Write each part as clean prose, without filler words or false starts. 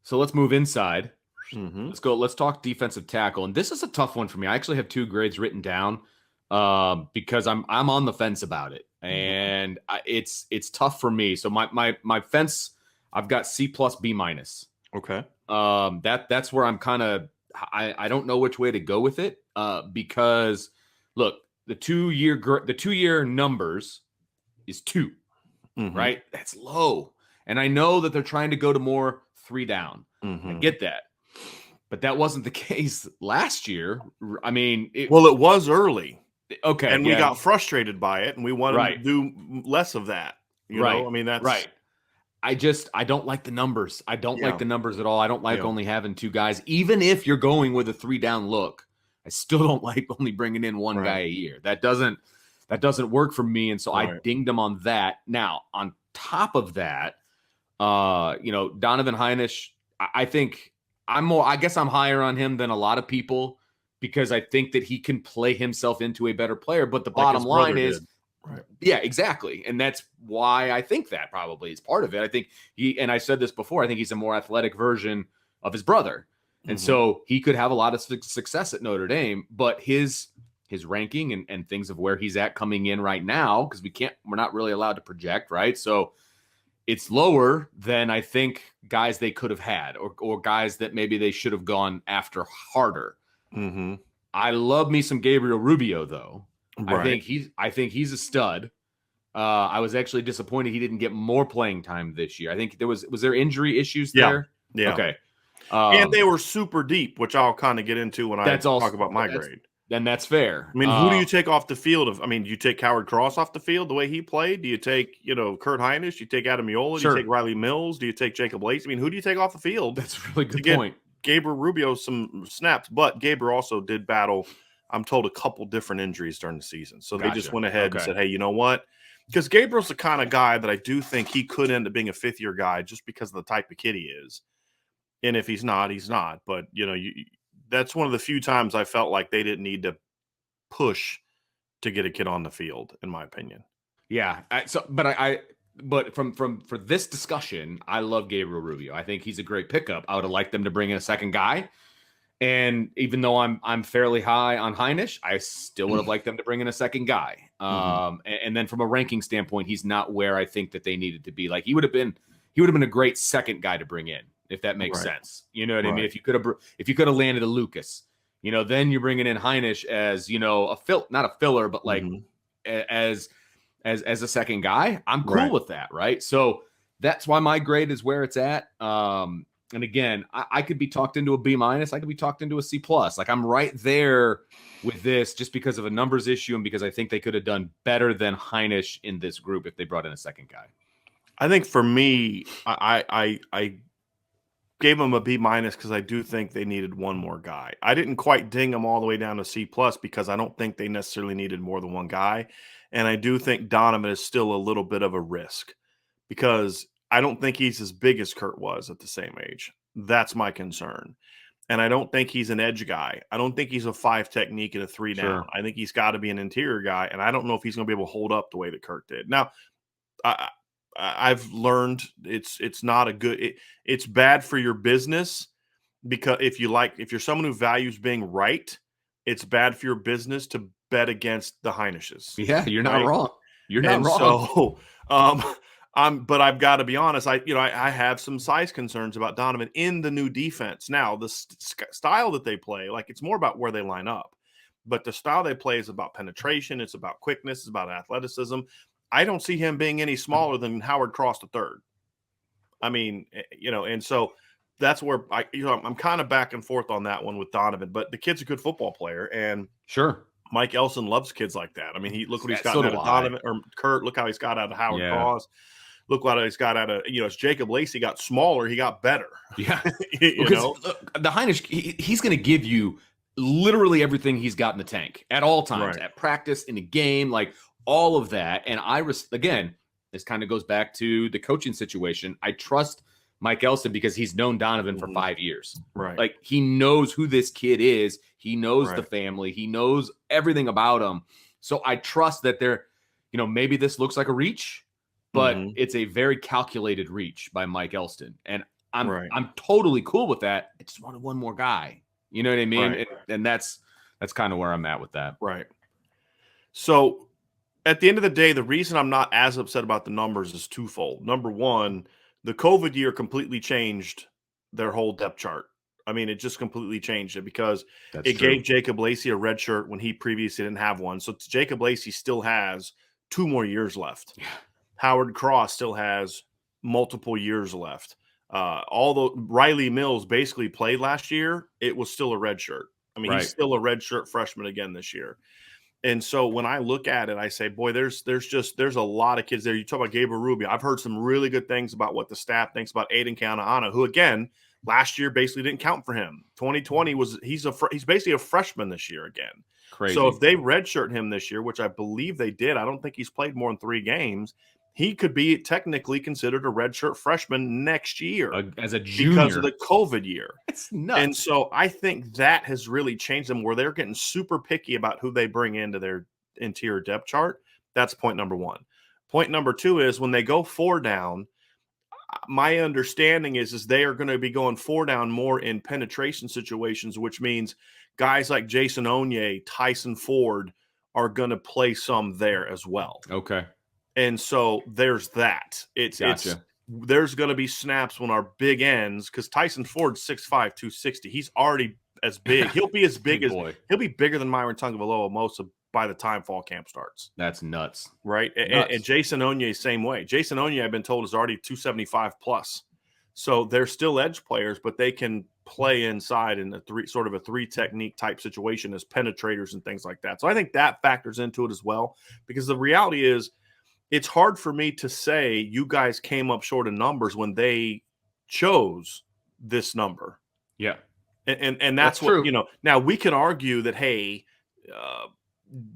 So let's move inside. Mm-hmm. Let's go. Let's talk defensive tackle. And this is a tough one for me. I actually have 2 grades written down because I'm on the fence about it, and it's tough for me. So my fence, I've got C plus B minus. Okay. That's where I'm kind of I don't know which way to go with it because look, the 2-year numbers is 2, right? That's low, and I know that they're trying to go to more 3 down. I get that. But that wasn't the case last year. I mean, it was early. Okay. And we got frustrated by it, and we wanted to do less of that. You know, I mean, that's right. I don't like the numbers. I don't like the numbers at all. I don't like only having 2 guys. Even if you're going with a 3 down look, I still don't like only bringing in 1 guy a year. That doesn't work for me. And so I dinged him on that. Now, on top of that, Donovan Heinisch, I think I guess I'm higher on him than a lot of people because I think that he can play himself into a better player. But the bottom line is, yeah, exactly. And that's why I think that probably is part of it. I think and I said this before, I think he's a more athletic version of his brother. And so he could have a lot of success at Notre Dame, but his ranking and things of where he's at coming in right now, because we're not really allowed to project, right? So it's lower than I think guys they could have had or guys that maybe they should have gone after harder. I love me some Gabriel Rubio, though. I think he's a stud. I was actually disappointed he didn't get more playing time this year. I think was there injury issues there? Yeah. Okay. And they were super deep, which I'll kind of get into when I talk about my grade. Then that's fair. I mean, who do you take off the field? Do you take Howard Cross off the field the way he played? Do you take, Kurt Heinisch? Do you take Adam Miola? Do you take Riley Mills? Do you take Jacob Lacey? I mean, who do you take off the field? That's a really good point. Gabriel Rubio some snaps, but Gabriel also did battle, I'm told, a couple different injuries during the season. So they just went ahead and said, hey, you know what? Because Gabriel's the kind of guy that I do think he could end up being a 5th-year guy just because of the type of kid he is. And if he's not, he's not. But, that's one of the few times I felt like they didn't need to push to get a kid on the field, in my opinion. Yeah. But for this discussion, I love Gabriel Rubio. I think he's a great pickup. I would have liked them to bring in a second guy. And even though I'm fairly high on Heinisch, I still would have liked them to bring in a second guy. And then from a ranking standpoint, he's not where I think that they needed to be. Like he would have been a great second guy to bring in, if that makes sense. You know what I mean? If you could have landed a Lucas, then you're bringing in Heinisch as, not a filler, but like as a second guy. I'm cool with that. Right. So that's why my grade is where it's at. And again, I could be talked into a B minus. I could be talked into a C plus. Like I'm right there with this just because of a numbers issue and because I think they could have done better than Heinisch in this group if they brought in a second guy. I think for me, I gave them a B minus because I do think they needed one more guy. I didn't quite ding them all the way down to C plus because I don't think they necessarily needed more than one guy. And I do think Donovan is still a little bit of a risk because I don't think he's as big as Kurt was at the same age. That's my concern. And I don't think he's an edge guy. I don't think he's a 5 technique and a 3 down. I think he's got to be an interior guy. And I don't know if he's going to be able to hold up the way that Kurt did. Now, I've learned it's not a good – it's bad for your business because if you're someone who values being right, it's bad for your business to bet against the Heinisches. Yeah, you're not wrong. You're not wrong. So but I've got to be honest. I have some size concerns about Donovan in the new defense. Now, the style that they play, like it's more about where they line up, but the style they play is about penetration. It's about quickness. It's about athleticism. I don't see him being any smaller than Howard Cross III. I mean, and so that's where I'm kind of back and forth on that one with Donovan. But the kid's a good football player, and Mike Elson loves kids like that. I mean, look what he's gotten out of Donovan or Kurt. Look how he's got out of Howard Cross. Look what he's got out of, as Jacob Lacey got smaller, he got better. Yeah. Look, the Heinisch, he's going to give you literally everything he's got in the tank at all times, at practice, in the game, like all of that. And again, this kind of goes back to the coaching situation. I trust Mike Elson because he's known Donovan for 5 years. Right. Like he knows who this kid is. He knows the family. He knows everything about him. So I trust that maybe this looks like a reach, but it's a very calculated reach by Mike Elston. And I'm totally cool with that. I just wanted one more guy. You know what I mean? Right. And that's kind of where I'm at with that. Right. So at the end of the day, the reason I'm not as upset about the numbers is twofold. Number one, the COVID year completely changed their whole depth chart. I mean, it just completely changed it because That's true. gave Jacob Lacey a red shirt when he previously didn't have one. So Jacob Lacey still has 2 more years left. Yeah. Howard Cross still has multiple years left. Although Riley Mills basically played last year, it was still a red shirt. I mean, he's still a red shirt freshman again this year. And so when I look at it, I say, boy, there's a lot of kids there. You talk about Gabriel Rubio. I've heard some really good things about what the staff thinks about Aiden Kaneana, who again last year basically didn't count for him. 2020 he's basically a freshman this year again. Crazy. So if they redshirt him this year, which I believe they did, I don't think he's played more than 3 games. He could be technically considered a redshirt freshman next year as a junior because of the COVID year. It's nuts. And so I think that has really changed them where they're getting super picky about who they bring into their interior depth chart. That's point number 1. Point number 2 is when they go 4 down, my understanding is they are going to be going 4 down more in penetration situations, which means guys like Jason Onye, Tyson Ford are going to play some there as well. Okay. And so there's that. There's going to be snaps when our big ends, because Tyson Ford's 6'5", 260. He's already as big. He'll be as big as he'll be bigger than Myron Tungavaloa Mosa by the time fall camp starts. That's nuts. Right. And Jason Onye, same way. Jason Onye, I've been told, is already 275 plus. So they're still edge players, but they can play inside in a 3 technique type situation as penetrators and things like that. So I think that factors into it as well, because the reality is, it's hard for me to say you guys came up short of numbers when they chose this number. Yeah. And that's what, true. Now we can argue that, hey,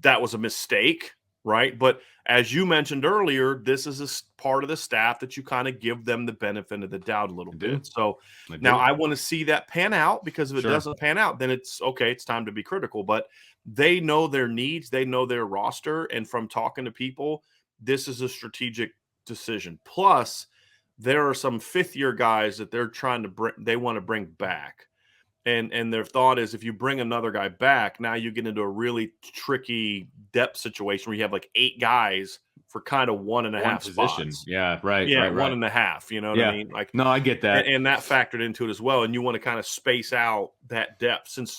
that was a mistake, right? But as you mentioned earlier, this is a part of the staff that you kind of give them the benefit of the doubt a little bit. So now I want to see that pan out, because if it doesn't pan out, then it's okay. It's time to be critical. But they know their needs. They know their roster. And from talking to people, this is a strategic decision. Plus, there are some 5th-year guys that they're trying to they want to bring back. And their thought is, if you bring another guy back, now you get into a really tricky depth situation where you have like 8 guys for kind of 1.5 spots. Yeah, right. Yeah, right. 1.5. You know what I mean? Like, no, I get that. And that factored into it as well. And you want to kind of space out that depth since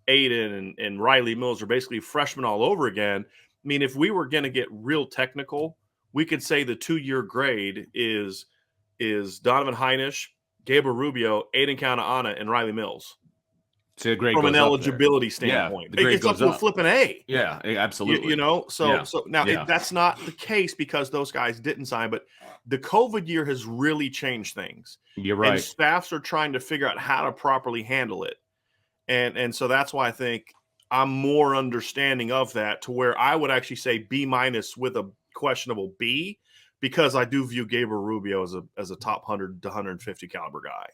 Aiden and Riley Mills are basically freshmen all over again. I mean, if we were going to get real technical, we could say the 2-year grade is Donovan Heinisch, Gabriel Rubio, Aiden Kaneana, and Riley Mills. So the grade from goes an eligibility standpoint. Yeah, it's up to a flipping A. Yeah, absolutely. So now that's not the case because those guys didn't sign, but the COVID year has really changed things. You're right. And staffs are trying to figure out how to properly handle it. And so that's why I think I'm more understanding of that, to where I would actually say B- with a questionable B, because I do view Gabriel Rubio as a top 100 to 150 caliber guy.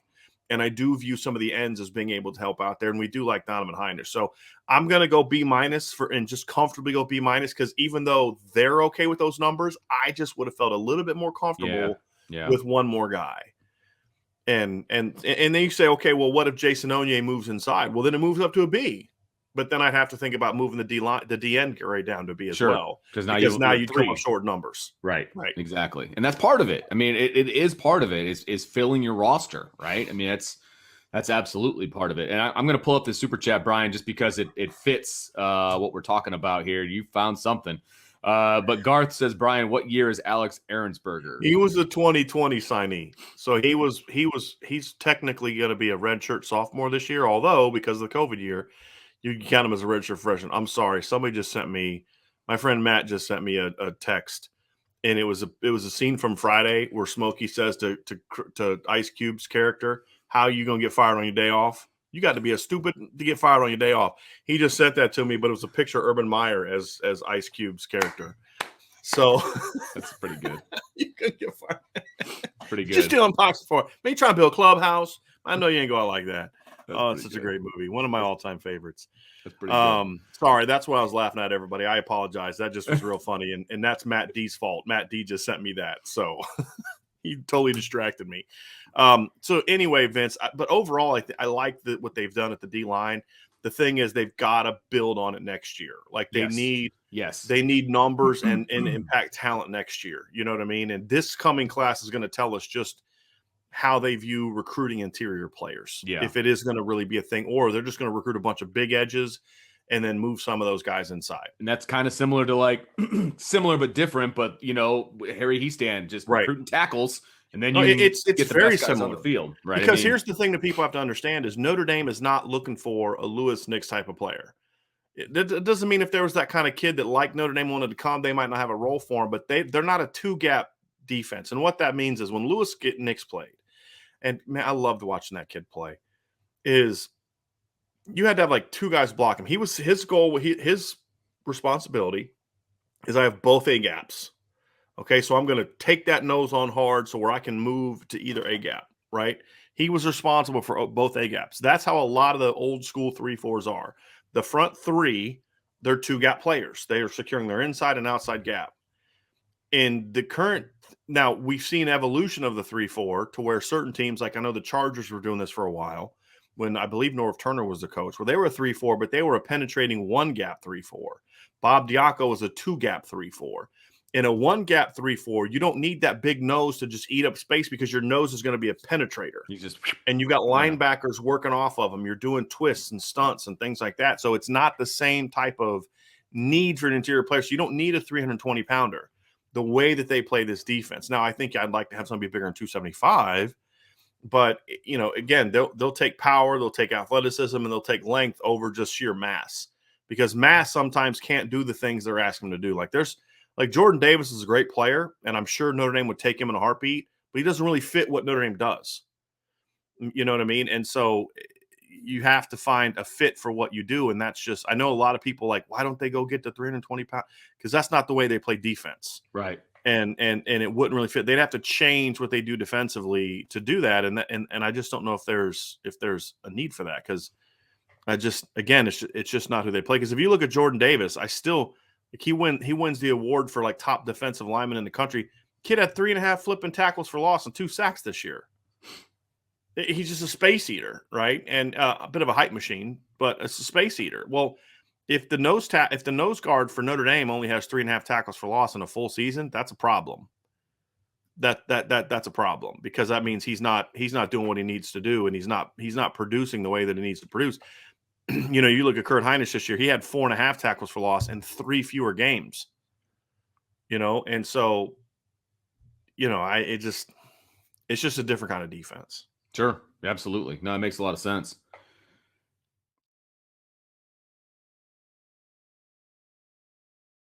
And I do view some of the ends as being able to help out there. And we do like Donovan Heinisch. So I'm going to go B- and just comfortably go B-, because even though they're okay with those numbers, I just would have felt a little bit more comfortable with one more guy. And then you say, okay, well, what if Jason Onye moves inside? Well, then it moves up to a B. But then I'd have to think about moving the DN grade down to B as well. Because now you come up short numbers. Right. Exactly. And that's part of it. I mean, it is part of it is filling your roster, right? I mean, that's absolutely part of it. And I'm going to pull up the super chat, Brian, just because it fits what we're talking about here. You found something. But Garth says, Brian, what year is Alex Ahrensberger? He was a 2020 signee. So he's technically going to be a redshirt sophomore this year, although because of the COVID year, you can count him as a redshirt freshman. I'm sorry. Somebody just sent me, my friend Matt just sent me a text, and it was a scene from Friday where Smokey says to Ice Cube's character, "How are you going to get fired on your day off? You got to be a stupid to get fired on your day off." He just sent that to me, but it was a picture of Urban Meyer as Ice Cube's character. So that's pretty good. You could get fired. Pretty good. Just stealing boxes for me trying to build a clubhouse. I know you ain't going like that. It's such a great movie. One of my all-time favorites. That's pretty good. Sorry, that's what I was laughing at, everybody. I apologize. That just was real funny. And that's Matt D's fault. Matt D just sent me that. So He totally distracted me. So anyway, Vince, but overall, I like what they've done at the D line. The thing is, they've got to build on it next year. Like they need numbers and impact talent next year. You know what I mean? And this coming class is going to tell us just how they view recruiting interior players. Yeah. If it is going to really be a thing, or they're just going to recruit a bunch of big edges and then move some of those guys inside. And that's kind of similar to like similar but different, but Harry Hiestand just recruiting tackles, and then it's get the very best guys similar on the field, right? Because here's the thing that people have to understand is Notre Dame is not looking for a Lewis Nix type of player. It doesn't mean if there was that kind of kid that like Notre Dame wanted to come, they might not have a role for him, but they're not a two-gap defense. And what that means is when Lewis Nix played, and man, I loved watching that kid play, is you had to have like two guys block him. His goal, his responsibility is I have both A gaps. Okay, so I'm going to take that nose on hard so where I can move to either A gap, right? He was responsible for both A gaps. That's how a lot of the old school 3-4s are. The front three, they're two gap players. They are securing their inside and outside gap. In the current, now we've seen evolution of the 3-4 to where certain teams, like I know the Chargers were doing this for a while when I believe Turner was the coach, where they were a 3-4, but they were a penetrating one gap 3-4. Bob Diaco was a two gap 3-4. In a one gap 3-4, you don't need that big nose to just eat up space because your nose is going to be a penetrator. And you've got linebackers working off of them. You're doing twists and stunts and things like that. So it's not the same type of need for an interior player. So you don't need a 320-pounder the way that they play this defense. Now, I think I'd like to have somebody bigger than 275. But, again, they'll take power, they'll take athleticism, and they'll take length over just sheer mass. Because mass sometimes can't do the things they're asking them to do. Like Jordan Davis is a great player, and I'm sure Notre Dame would take him in a heartbeat, but he doesn't really fit what Notre Dame does. You know what I mean? And so you have to find a fit for what you do, and that's just – I know a lot of people like, why don't they go get the 320 pounds? Because that's not the way they play defense. Right. And it wouldn't really fit. They'd have to change what they do defensively to do that, and I just don't know if there's a need for that because it's just not who they play. Because if you look at Jordan Davis, he wins the award for like top defensive lineman in the country. Kid had 3.5 flipping tackles for loss and 2 sacks this year. He's just a space eater, right? And a bit of a hype machine, but it's a space eater. Well, if the nose guard for Notre Dame only has 3.5 tackles for loss in a full season, that's a problem. That's a problem because that means he's not doing what he needs to do, and he's not producing the way that he needs to produce. You look at Kurt Hinish this year; he had 4.5 tackles for loss in 3 fewer games. And so, it's just a different kind of defense. Sure, absolutely. No, it makes a lot of sense.